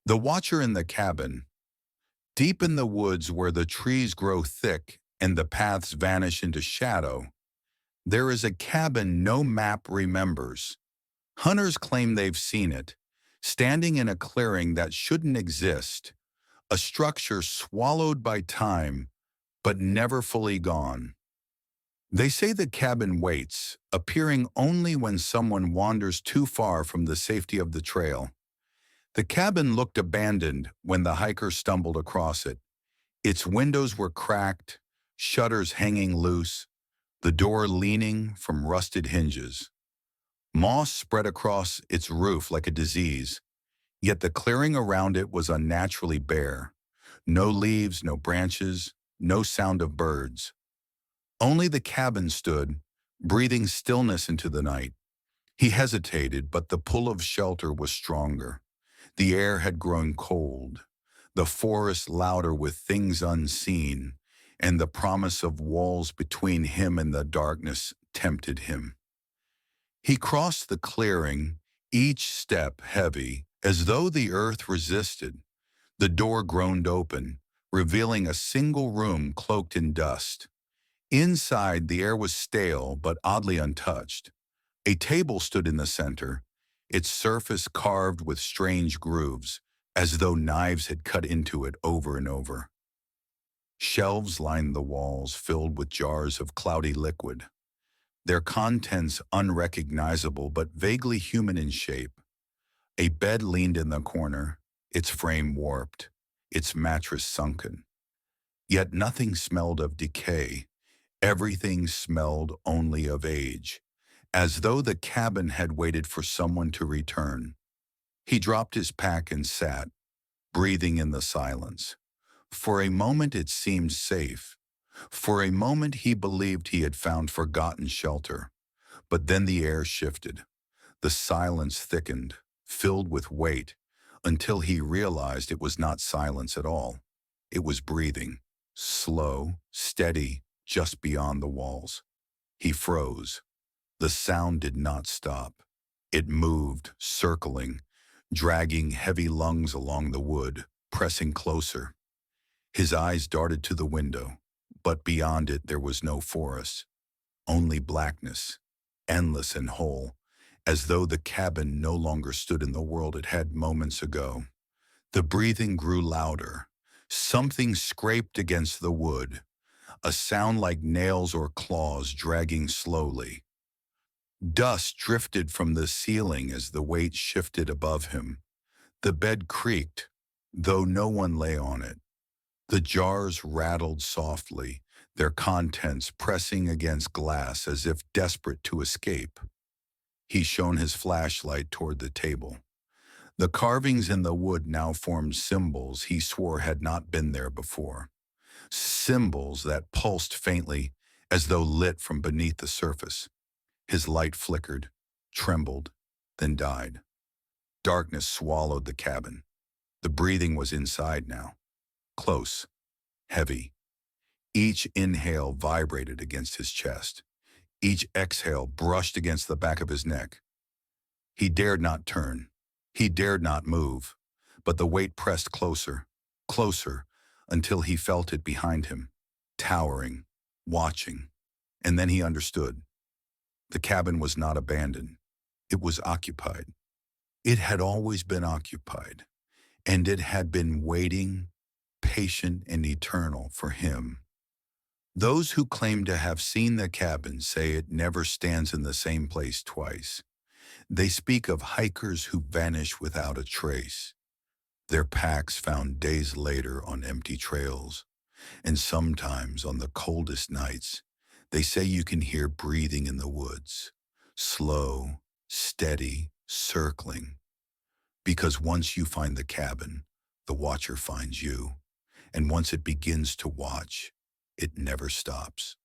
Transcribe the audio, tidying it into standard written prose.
The Watcher in the Cabin. Deep in the woods where the trees grow thick and the paths vanish into shadow, there is a cabin no map remembers. Hunters claim they've seen it, standing in a clearing that shouldn't exist, a structure swallowed by time but never fully gone. They say the cabin waits, appearing only when someone wanders too far from the safety of the trail. The cabin looked abandoned when the hiker stumbled across it. Its windows were cracked, shutters hanging loose, the door leaning from rusted hinges. Moss spread across its roof like a disease, yet the clearing around it was unnaturally bare. No leaves, no branches, no sound of birds. Only the cabin stood, breathing stillness into the night. He hesitated, but the pull of shelter was stronger. The air had grown cold, the forest louder with things unseen, and the promise of walls between him and the darkness tempted him. He crossed the clearing, each step heavy, as though the earth resisted. The door groaned open, revealing a single room cloaked in dust. Inside, the air was stale but oddly untouched. A table stood in the center, its surface carved with strange grooves, as though knives had cut into it over and over. Shelves lined the walls, filled with jars of cloudy liquid, their contents unrecognizable but vaguely human in shape. A bed leaned in the corner, its frame warped, its mattress sunken. Yet nothing smelled of decay. Everything smelled only of age, as though the cabin had waited for someone to return. He dropped his pack and sat, breathing in the silence. For a moment it seemed safe. For a moment he believed he had found forgotten shelter. But then the air shifted. The silence thickened, filled with weight, until he realized it was not silence at all. It was breathing, slow, steady, just beyond the walls. He froze. The sound did not stop. It moved, circling, dragging heavy lungs along the wood, pressing closer. His eyes darted to the window, but beyond it there was no forest, only blackness, endless and whole, as though the cabin no longer stood in the world it had moments ago. The breathing grew louder. Something scraped against the wood, a sound like nails or claws dragging slowly. Dust drifted from the ceiling as the weight shifted above him. The bed creaked, though no one lay on it. The jars rattled softly, their contents pressing against glass as if desperate to escape. He shone his flashlight toward the table. The carvings in the wood now formed symbols he swore had not been there before. Symbols that pulsed faintly as though lit from beneath the surface. His light flickered, trembled, then died. Darkness swallowed the cabin. The breathing was inside now, close, heavy. Each inhale vibrated against his chest. Each exhale brushed against the back of his neck. He dared not turn. He dared not move. But the weight pressed closer, closer, until he felt it behind him, towering, watching. And then he understood. The cabin was not abandoned. It was occupied. It had always been occupied, and it had been waiting, patient and eternal for him. Those who claim to have seen the cabin say it never stands in the same place twice. They speak of hikers who vanish without a trace, their packs found days later on empty trails, and sometimes on the coldest nights, they say you can hear breathing in the woods, slow, steady, circling. Because once you find the cabin, the Watcher finds you, and once it begins to watch, it never stops.